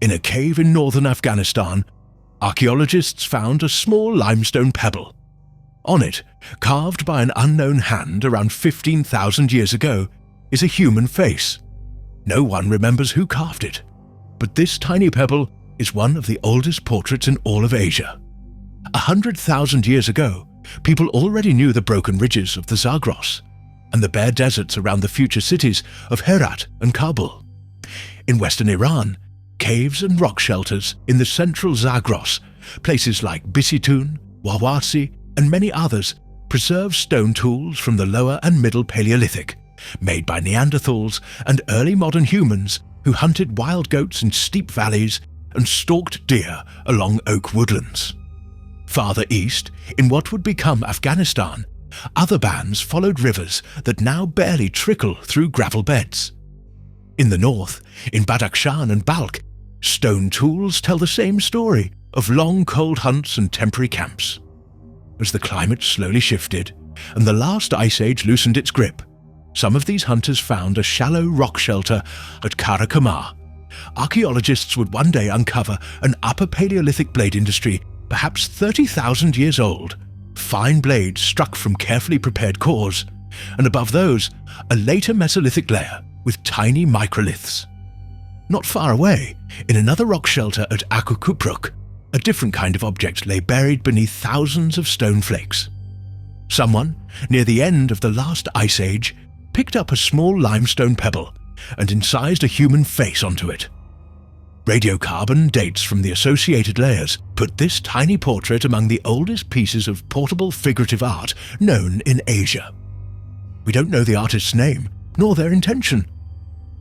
In a cave in northern Afghanistan, archaeologists found a small limestone pebble. On it, carved by an unknown hand around 15,000 years ago, is a human face. No one remembers who carved it, but this tiny pebble is one of the oldest portraits in all of Asia. 100,000 years ago, people already knew the broken ridges of the Zagros and the bare deserts around the future cities of Herat and Kabul. In western Iran, caves and rock shelters in the central Zagros, places like Bisitun, Wawasi, and many others, preserve stone tools from the lower and middle Paleolithic, made by Neanderthals and early modern humans who hunted wild goats in steep valleys and stalked deer along oak woodlands. Farther east, in what would become Afghanistan, other bands followed rivers that now barely trickle through gravel beds. In the north, in Badakhshan and Balkh, stone tools tell the same story of long cold hunts and temporary camps. As the climate slowly shifted and the last ice age loosened its grip, some of these hunters found a shallow rock shelter at Karakamah. Archaeologists would one day uncover an Upper Paleolithic blade industry, perhaps 30,000 years old, fine blades struck from carefully prepared cores, and above those, a later Mesolithic layer with tiny microliths. Not far away, in another rock shelter at Akukupruk, a different kind of object lay buried beneath thousands of stone flakes. Someone, near the end of the last ice age, picked up a small limestone pebble and incised a human face onto it. Radiocarbon dates from the associated layers put this tiny portrait among the oldest pieces of portable figurative art known in Asia. We don't know the artist's name, nor their intention,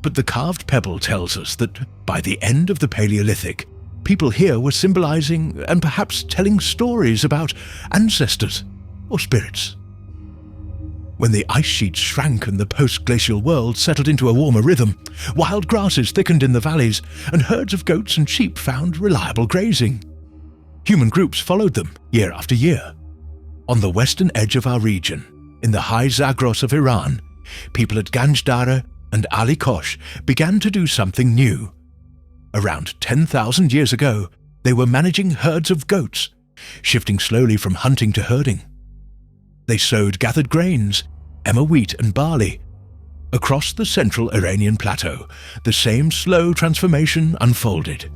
but the carved pebble tells us that by the end of the Paleolithic, people here were symbolizing and perhaps telling stories about ancestors or spirits. When the ice sheets shrank and the post-glacial world settled into a warmer rhythm, wild grasses thickened in the valleys and herds of goats and sheep found reliable grazing. Human groups followed them year after year. On the western edge of our region, in the high Zagros of Iran, people at Ganjdara and Ali Kosh began to do something new. Around 10,000 years ago, they were managing herds of goats, shifting slowly from hunting to herding. They sowed gathered grains, emmer wheat and barley. Across the central Iranian plateau, the same slow transformation unfolded.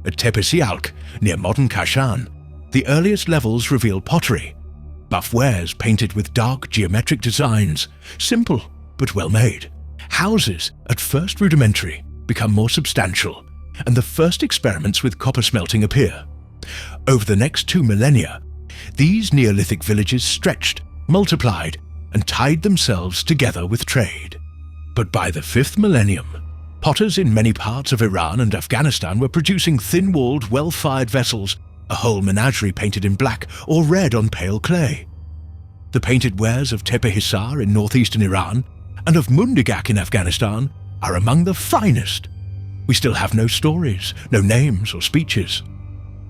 At Tepe-Sialk, near modern Kashan, the earliest levels reveal pottery, buff wares painted with dark geometric designs, simple but well made. Houses, at first rudimentary, become more substantial, and the first experiments with copper smelting appear. Over the next 2 millennia, these Neolithic villages stretched, multiplied, and tied themselves together with trade. But by the 5th millennium, potters in many parts of Iran and Afghanistan were producing thin-walled, well-fired vessels, a whole menagerie painted in black or red on pale clay. The painted wares of Tepe-Hisar in northeastern Iran and of Mundigak in Afghanistan are among the finest. We still have no stories, no names or speeches,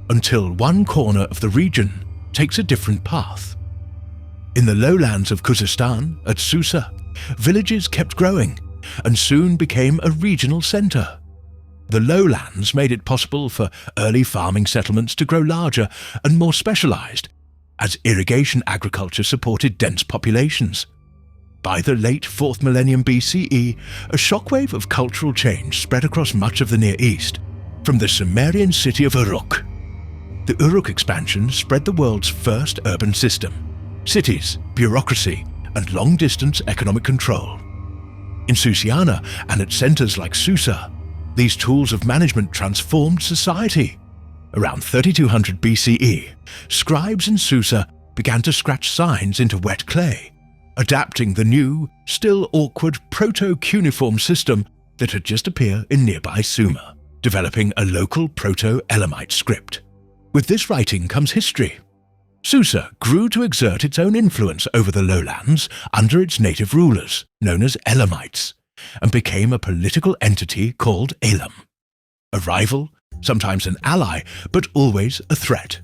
until one corner of the region takes a different path. In the lowlands of Khuzestan, at Susa, villages kept growing and soon became a regional centre. The lowlands made it possible for early farming settlements to grow larger and more specialised, as irrigation agriculture supported dense populations. By the late 4th millennium BCE, a shockwave of cultural change spread across much of the Near East, from the Sumerian city of Uruk. The Uruk expansion spread the world's first urban system, cities, bureaucracy, and long-distance economic control. In Susiana and at centres like Susa, these tools of management transformed society. Around 3200 BCE, scribes in Susa began to scratch signs into wet clay, adapting the new, still awkward proto-cuneiform system that had just appeared in nearby Sumer, developing a local proto-Elamite script. With this writing comes history. Susa grew to exert its own influence over the lowlands under its native rulers, known as Elamites, and became a political entity called Elam. A rival, sometimes an ally, but always a threat.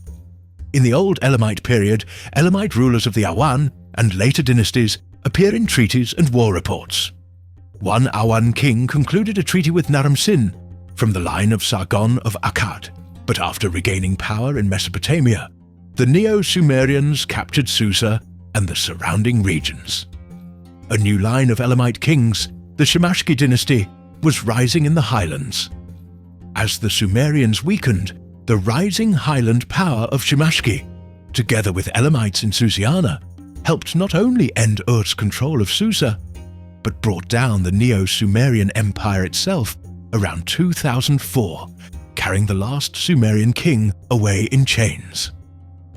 In the old Elamite period, Elamite rulers of the Awan and later dynasties appear in treaties and war reports. One Awan king concluded a treaty with Naram Sin, from the line of Sargon of Akkad, but after regaining power in Mesopotamia, the Neo-Sumerians captured Susa and the surrounding regions. A new line of Elamite kings, the Shamashki dynasty, was rising in the highlands. As the Sumerians weakened, the rising highland power of Shamashki, together with Elamites in Susiana, helped not only end Ur's control of Susa, but brought down the Neo-Sumerian Empire itself around 2004, carrying the last Sumerian king away in chains.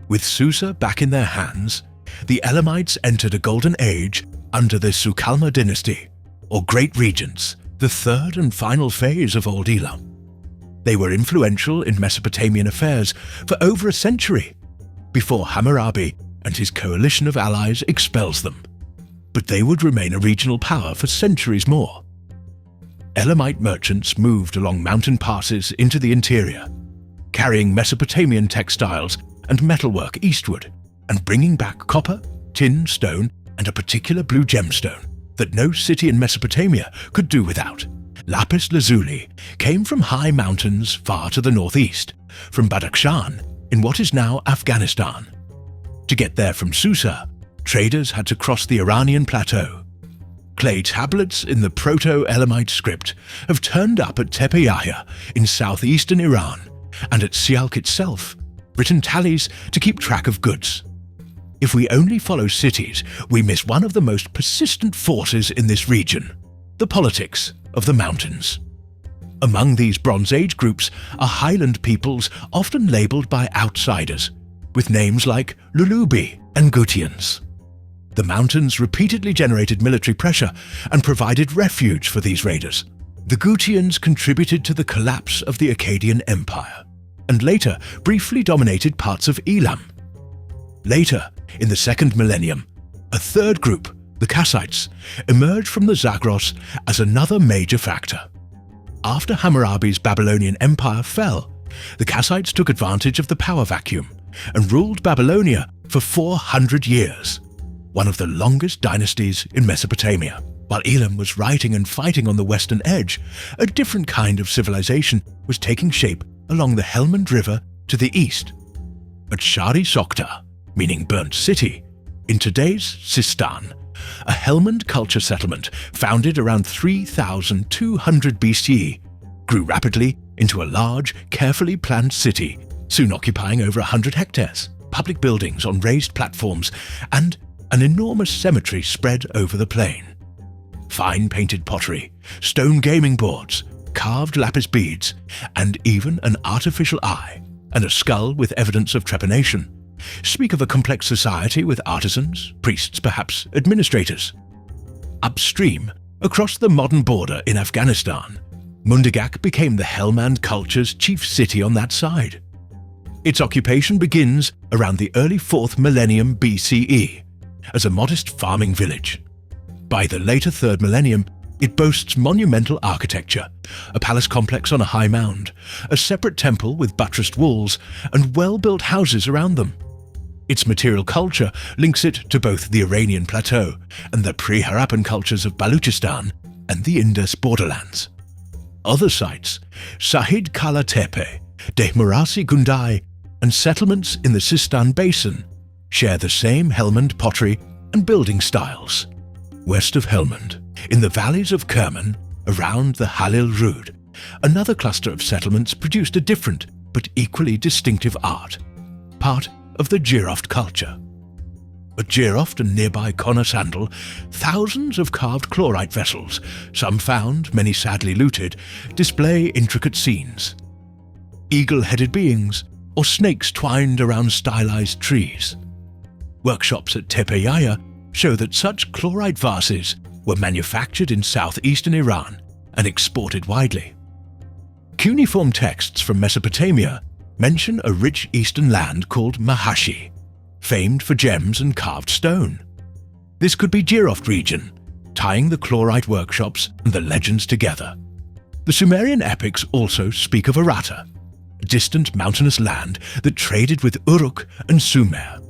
With Susa back in their hands, the Elamites entered a golden age under the Sukalma dynasty, or Great Regents, the third and final phase of Old Elam. They were influential in Mesopotamian affairs for over a century, before Hammurabi and his coalition of allies expels them. But they would remain a regional power for centuries more. Elamite merchants moved along mountain passes into the interior, carrying Mesopotamian textiles and metalwork eastward, and bringing back copper, tin, stone, and a particular blue gemstone that no city in Mesopotamia could do without. Lapis lazuli came from high mountains far to the northeast, from Badakhshan in what is now Afghanistan. To get there from Susa, traders had to cross the Iranian Plateau. Clay tablets in the Proto-Elamite script have turned up at Tepe Yahya in southeastern Iran, and at Sialk itself, written tallies to keep track of goods. If we only follow cities, we miss one of the most persistent forces in this region, the politics of the mountains. Among these Bronze Age groups are highland peoples often labelled by outsiders, with names like Lulubi and Gutians. The mountains repeatedly generated military pressure and provided refuge for these raiders. The Gutians contributed to the collapse of the Akkadian Empire, and later briefly dominated parts of Elam. Later, in the second millennium, a third group, the Kassites, emerged from the Zagros as another major factor. After Hammurabi's Babylonian Empire fell, the Kassites took advantage of the power vacuum and ruled Babylonia for 400 years, one of the longest dynasties in Mesopotamia. While Elam was writing and fighting on the western edge, a different kind of civilization was taking shape along the Helmand River to the east. At Shahr-i Sokhta, meaning burnt city, in today's Sistan, a Helmand culture settlement founded around 3200 BCE grew rapidly into a large, carefully planned city, soon occupying over 100 hectares, public buildings on raised platforms, and an enormous cemetery spread over the plain. Fine painted pottery, stone gaming boards, carved lapis beads, and even an artificial eye and a skull with evidence of trepanation speak of a complex society with artisans, priests, perhaps administrators. Upstream, across the modern border in Afghanistan, Mundagak became the Helmand culture's chief city on that side. Its occupation begins around the early 4th millennium BCE as a modest farming village. By the later 3rd millennium, it boasts monumental architecture, a palace complex on a high mound, a separate temple with buttressed walls, and well-built houses around them. Its material culture links it to both the Iranian Plateau and the pre-Harappan cultures of Baluchistan and the Indus borderlands. Other sites, Sahid Kala Tepe, Dehmarasi Gundai, and settlements in the Sistan Basin, share the same Helmand pottery and building styles. West of Helmand, in the valleys of Kerman, around the Halil Rud, another cluster of settlements produced a different but equally distinctive art, part of the Jiroft culture. At Jiroft and nearby Konasandal, thousands of carved chlorite vessels, some found, many sadly looted, display intricate scenes. Eagle-headed beings or snakes twined around stylized trees. Workshops at Tepe Yahya show that such chlorite vases were manufactured in southeastern Iran and exported widely. Cuneiform texts from Mesopotamia mention a rich eastern land called Mahashi, famed for gems and carved stone. This could be Jiroft region, tying the chlorite workshops and the legends together. The Sumerian epics also speak of Aratta, a distant mountainous land that traded with Uruk and Sumer.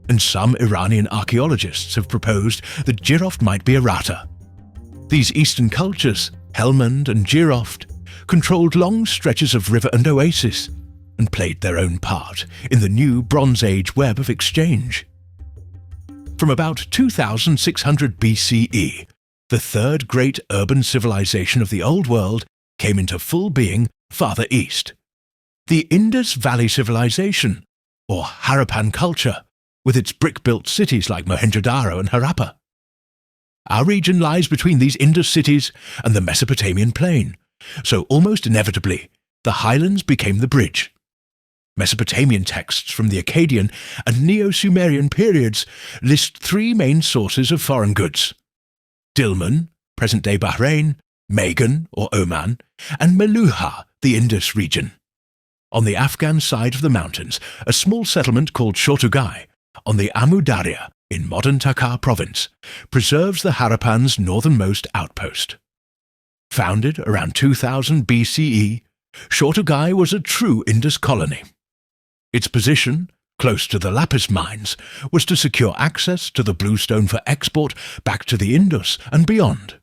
And some Iranian archaeologists have proposed that Jiroft might be Aratta. These eastern cultures, Helmand and Jiroft, controlled long stretches of river and oasis, and played their own part in the new Bronze Age web of exchange. From about 2600 BCE, the third great urban civilization of the Old World came into full being farther east. The Indus Valley civilization, or Harappan culture, with its brick-built cities like Mohenjo-daro and Harappa. Our region lies between these Indus cities and the Mesopotamian plain, so almost inevitably, the highlands became the bridge. Mesopotamian texts from the Akkadian and Neo-Sumerian periods list three main sources of foreign goods: Dilmun, present-day Bahrain, Magan, or Oman, and Meluha, the Indus region. On the Afghan side of the mountains, a small settlement called Shortugai, on the Amu Darya in modern Takhar province, preserves the Harappan's northernmost outpost. Founded around 2000 BCE, Shortugai was a true Indus colony. Its position, close to the lapis mines, was to secure access to the bluestone for export back to the Indus and beyond.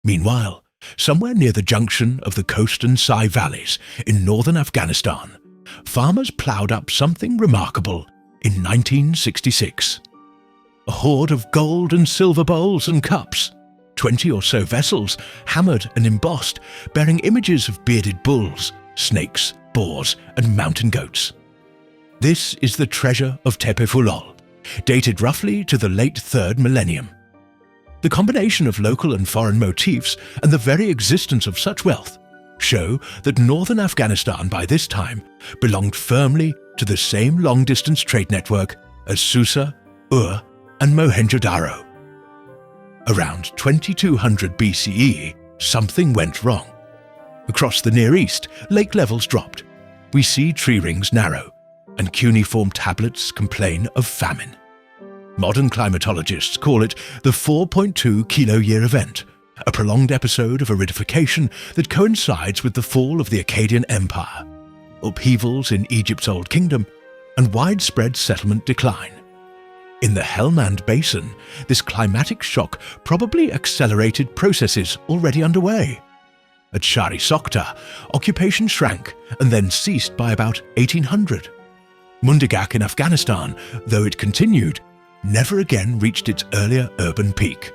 Meanwhile, somewhere near the junction of the Coast and Sai valleys in northern Afghanistan, farmers ploughed up something remarkable in 1966. A hoard of gold and silver bowls and cups, 20 or so vessels, hammered and embossed, bearing images of bearded bulls, snakes, boars, and mountain goats. This is the treasure of Tepe Fulol, dated roughly to the late 3rd millennium. The combination of local and foreign motifs and the very existence of such wealth show that northern Afghanistan by this time belonged firmly to the same long-distance trade network as Susa, Ur, and Mohenjo-daro. Around 2200 BCE, something went wrong. Across the Near East, lake levels dropped. We see tree rings narrow, and cuneiform tablets complain of famine. Modern climatologists call it the 4.2 kilo-year event, a prolonged episode of aridification that coincides with the fall of the Akkadian Empire, upheavals in Egypt's Old Kingdom, and widespread settlement decline. In the Helmand Basin, this climatic shock probably accelerated processes already underway. At Shahr-i Sokhta, occupation shrank and then ceased by about 1800. Mundigak in Afghanistan, though it continued, never again reached its earlier urban peak.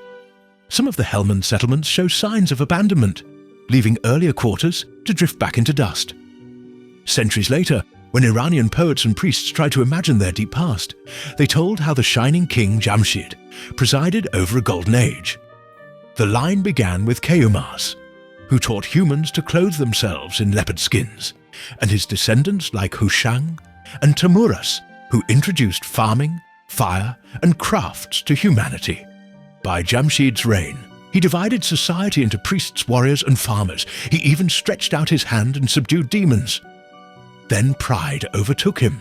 Some of the Helmand settlements show signs of abandonment, leaving earlier quarters to drift back into dust. Centuries later, when Iranian poets and priests tried to imagine their deep past, they told how the shining king Jamshid presided over a golden age. The line began with Keyumars, who taught humans to clothe themselves in leopard skins, and his descendants like Hushang and Tamuras, who introduced farming, fire, and crafts to humanity. By Jamshid's reign, he divided society into priests, warriors, and farmers. He even stretched out his hand and subdued demons. Then pride overtook him.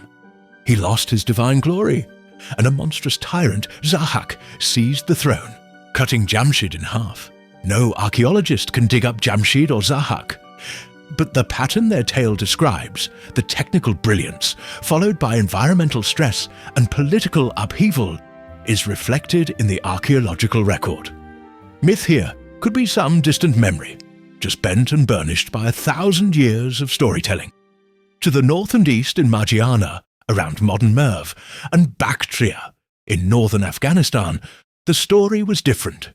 He lost his divine glory, and a monstrous tyrant, Zahak, seized the throne, cutting Jamshid in half. No archaeologist can dig up Jamshid or Zahak, but the pattern their tale describes, the technical brilliance, followed by environmental stress and political upheaval, is reflected in the archaeological record. Myth here could be some distant memory, just bent and burnished by 1,000 years of storytelling. To the north and east in Margiana, around modern Merv, and Bactria in northern Afghanistan, the story was different.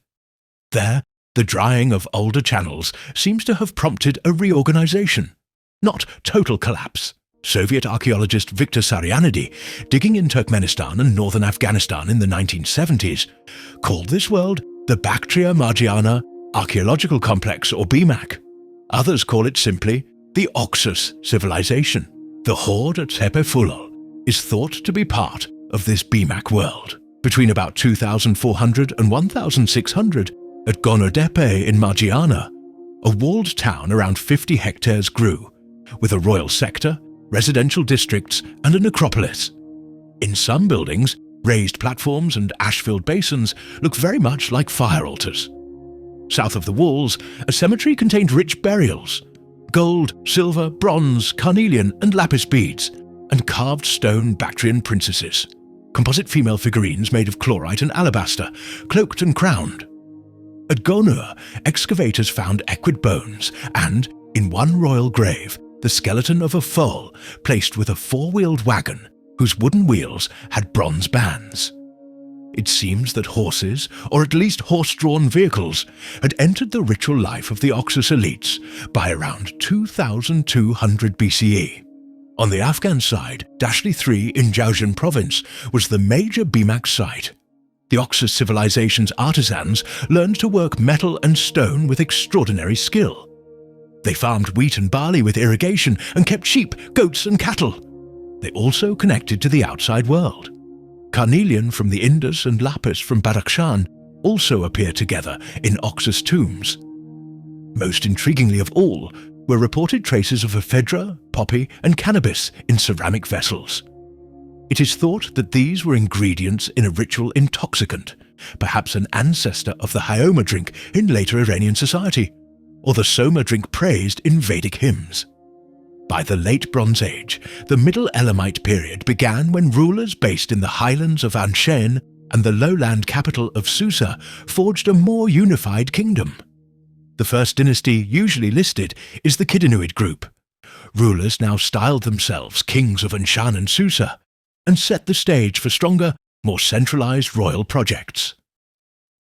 There, the drying of older channels seems to have prompted a reorganization, not total collapse. Soviet archaeologist Viktor Saryanidi, digging in Turkmenistan and northern Afghanistan in the 1970s, called this world the Bactria Margiana Archaeological Complex, or BMAC. Others call it simply the Oxus Civilization. The hoard at Tepe Fulol is thought to be part of this BMAC world. Between about 2400 and 1600, at Gonodepe in Margiana, a walled town around 50 hectares grew, with a royal sector, residential districts, and a necropolis. In some buildings, raised platforms and ash-filled basins look very much like fire altars. South of the walls, a cemetery contained rich burials: gold, silver, bronze, carnelian, and lapis beads, and carved stone Bactrian princesses, composite female figurines made of chlorite and alabaster, cloaked and crowned. At Gonur, excavators found equid bones and, In one royal grave, the skeleton of a foal placed with a four-wheeled wagon whose wooden wheels had bronze bands. It seems that horses, or at least horse-drawn vehicles, had entered the ritual life of the Oxus elites by around 2200 BCE. On the Afghan side, Dashli III in Jaujian province was the major BMAC site. The Oxus Civilization's artisans learned to work metal and stone with extraordinary skill. They farmed wheat and barley with irrigation and kept sheep, goats and cattle. They also connected to the outside world. Carnelian from the Indus and lapis from Badakhshan also appear together in Oxus tombs. Most intriguingly of all were reported traces of ephedra, poppy and cannabis in ceramic vessels. It is thought that these were ingredients in a ritual intoxicant, perhaps an ancestor of the Hyoma drink in later Iranian society, or the Soma drink praised in Vedic hymns. By the Late Bronze Age, the Middle Elamite period began when rulers based in the highlands of Anshan and the lowland capital of Susa forged a more unified kingdom. The first dynasty usually listed is the Kidinuid group. Rulers now styled themselves kings of Anshan and Susa and set the stage for stronger, more centralized royal projects.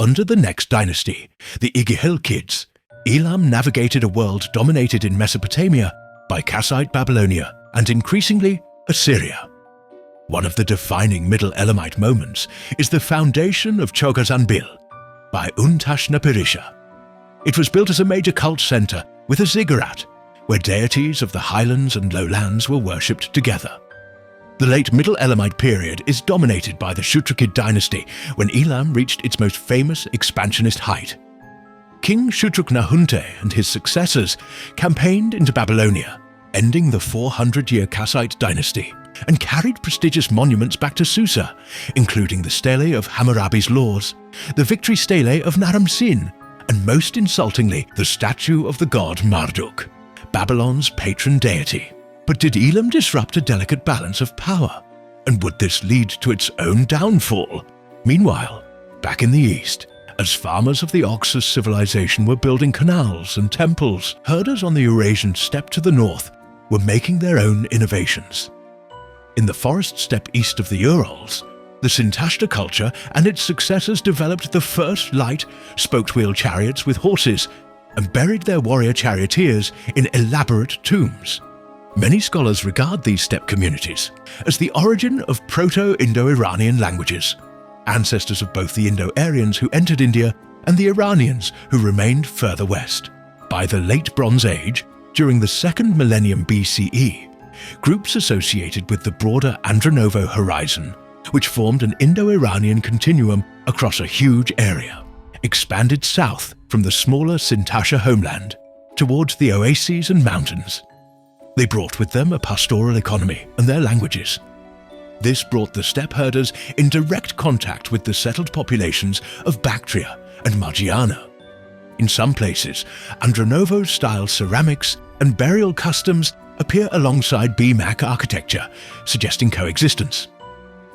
Under the next dynasty, the Igihilkids, Elam navigated a world dominated in Mesopotamia by Kassite Babylonia and increasingly Assyria. One of the defining Middle Elamite moments is the foundation of Chogazanbil by Untashnapirisha. It was built as a major cult center with a ziggurat, where deities of the highlands and lowlands were worshipped together. The late Middle Elamite period is dominated by the Shutrukid dynasty when Elam reached its most famous expansionist height. King Shutruk-Nahunte and his successors campaigned into Babylonia, ending the 400-year Kassite dynasty, and carried prestigious monuments back to Susa, including the stele of Hammurabi's laws, the victory stele of Naram-Sin, and most insultingly, the statue of the god Marduk, Babylon's patron deity. But did Elam disrupt a delicate balance of power? And would this lead to its own downfall? Meanwhile, back in the east, as farmers of the Oxus civilization were building canals and temples, herders on the Eurasian steppe to the north were making their own innovations. In the forest steppe east of the Urals, the Sintashta culture and its successors developed the first light, spoked-wheel chariots with horses and buried their warrior charioteers in elaborate tombs. Many scholars regard these steppe communities as the origin of Proto-Indo-Iranian languages, ancestors of both the Indo-Aryans who entered India and the Iranians who remained further west. By the Late Bronze Age, during the 2nd millennium BCE, groups associated with the broader Andronovo horizon, which formed an Indo-Iranian continuum across a huge area, expanded south from the smaller Sintasha homeland towards the oases and mountains. They brought with them a pastoral economy and their languages. This brought the steppe herders in direct contact with the settled populations of Bactria and Margiana. In some places, Andronovo-style ceramics and burial customs appear alongside BMAC architecture, suggesting coexistence.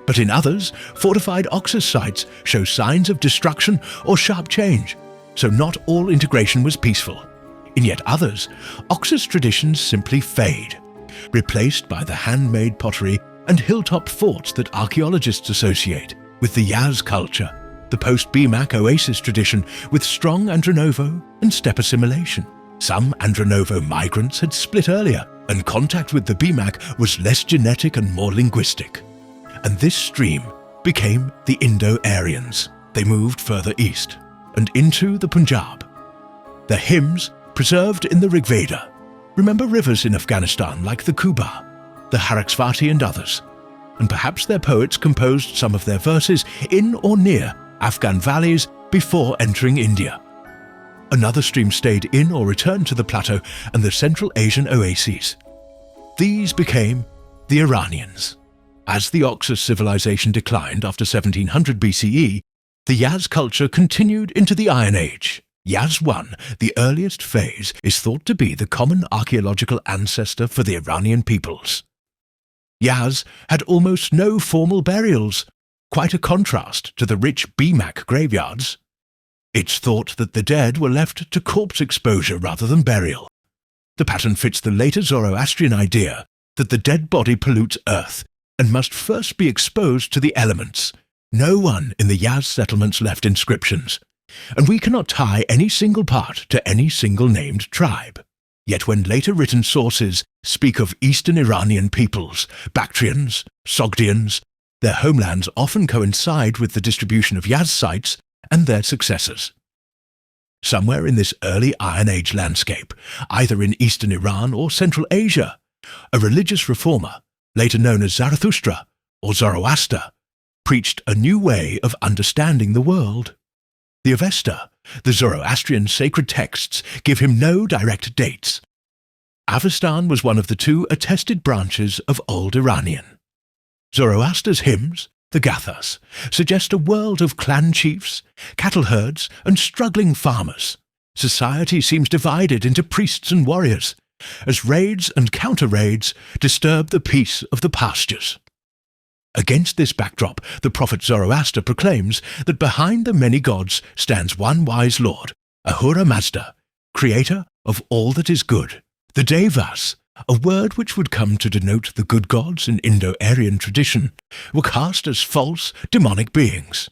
But in others, fortified Oxus sites show signs of destruction or sharp change, so not all integration was peaceful. In yet others, Oxus traditions simply fade, replaced by the handmade pottery and hilltop forts that archaeologists associate with the Yaz culture, the post-BMAC oasis tradition with strong Andronovo and steppe assimilation. Some Andronovo migrants had split earlier, and contact with the BMAC was less genetic and more linguistic. And this stream became the Indo-Aryans. They moved further east and into the Punjab. Their hymns, preserved in the Rig Veda, remember rivers in Afghanistan like the Kubar, the Haraksvati and others, and perhaps their poets composed some of their verses in or near Afghan valleys before entering India. Another stream stayed in or returned to the Plateau and the Central Asian oases. These became the Iranians. As the Oxus civilization declined after 1700 BCE, the Yaz culture continued into the Iron Age. Yaz I, the earliest phase, is thought to be the common archaeological ancestor for the Iranian peoples. Yaz had almost no formal burials, quite a contrast to the rich BMAC graveyards. It's thought that the dead were left to corpse exposure rather than burial. The pattern fits the later Zoroastrian idea that the dead body pollutes earth and must first be exposed to the elements. No one in the Yaz settlements left inscriptions, and we cannot tie any single part to any single named tribe. Yet when later written sources speak of Eastern Iranian peoples, Bactrians, Sogdians, their homelands often coincide with the distribution of Yaz sites and their successors. Somewhere in this early Iron Age landscape, either in eastern Iran or Central Asia, a religious reformer, later known as Zarathustra or Zoroaster, preached a new way of understanding the world. The Avesta, the Zoroastrian sacred texts, give him no direct dates. Avestan was one of the two attested branches of Old Iranian. Zoroaster's hymns, the Gathas, suggest a world of clan chiefs, cattle herds, and struggling farmers. Society seems divided into priests and warriors, as raids and counter-raids disturb the peace of the pastures. Against this backdrop, the prophet Zoroaster proclaims that behind the many gods stands one wise lord, Ahura Mazda, creator of all that is good. The Devas, a word which would come to denote the good gods in Indo-Aryan tradition, were cast as false, demonic beings.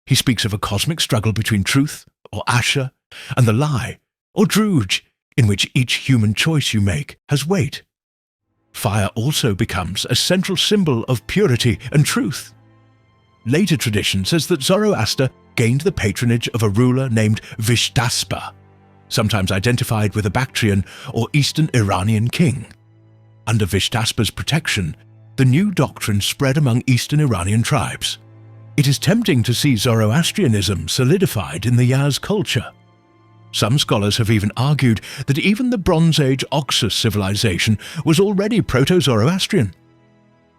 He speaks of a cosmic struggle between truth, or Asher, and the lie, or Druj, in which each human choice you make has weight. Fire also becomes a central symbol of purity and truth. Later tradition says that Zoroaster gained the patronage of a ruler named Vishtaspa, sometimes identified with a Bactrian or Eastern Iranian king. Under Vishtaspa's protection, the new doctrine spread among Eastern Iranian tribes. It is tempting to see Zoroastrianism solidified in the Yaz culture. Some scholars have even argued that even the Bronze Age Oxus civilization was already Proto-Zoroastrian.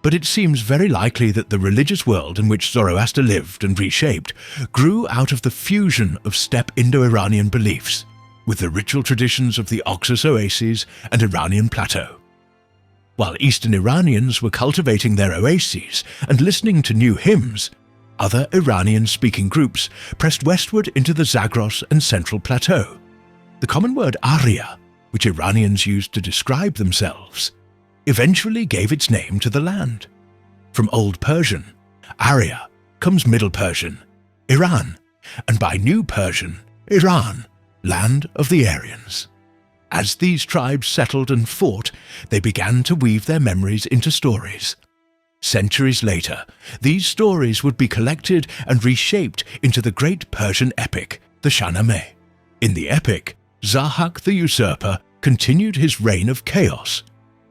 But it seems very likely that the religious world in which Zoroaster lived and reshaped grew out of the fusion of steppe Indo-Iranian beliefs with the ritual traditions of the Oxus oases and Iranian Plateau. While Eastern Iranians were cultivating their oases and listening to new hymns, other Iranian-speaking groups pressed westward into the Zagros and Central Plateau. The common word Arya, which Iranians used to describe themselves, eventually gave its name to the land. From Old Persian, Arya, comes Middle Persian, Iran, and by New Persian, Iran, land of the Aryans. As these tribes settled and fought, they began to weave their memories into stories. Centuries later, these stories would be collected and reshaped into the great Persian epic, the Shahnameh. In the epic, Zahak the usurper continued his reign of chaos,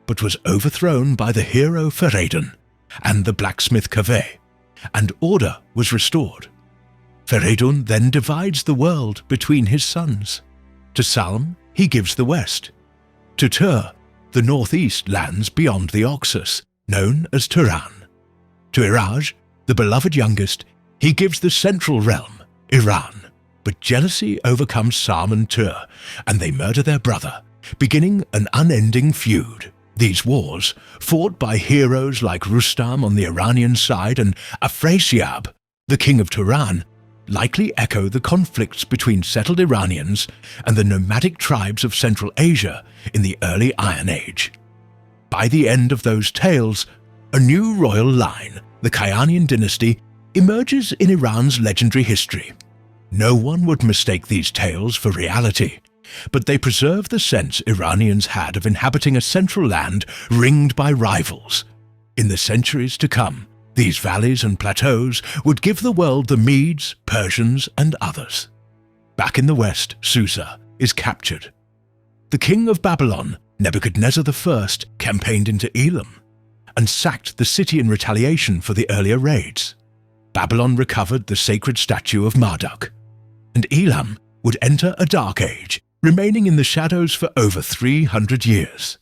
but was overthrown by the hero Feridun and the blacksmith Kaveh, and order was restored. Feridun then divides the world between his sons. To Salm, he gives the west. To Tur, the northeast lands beyond the Oxus, known as Turan. To Iraj, the beloved youngest, he gives the central realm, Iran. But jealousy overcomes Sam and Tur, and they murder their brother, beginning an unending feud. These wars, fought by heroes like Rustam on the Iranian side and Afrasiab, the king of Turan, likely echo the conflicts between settled Iranians and the nomadic tribes of Central Asia in the early Iron Age. By the end of those tales, a new royal line, the Kayanian dynasty, emerges in Iran's legendary history. No one would mistake these tales for reality, but they preserve the sense Iranians had of inhabiting a central land ringed by rivals. In the centuries to come, these valleys and plateaus would give the world the Medes, Persians, and others. Back in the west, Susa is captured. The king of Babylon, Nebuchadnezzar I, campaigned into Elam and sacked the city in retaliation for the earlier raids. Babylon recovered the sacred statue of Marduk, and Elam would enter a dark age, remaining in the shadows for over 300 years.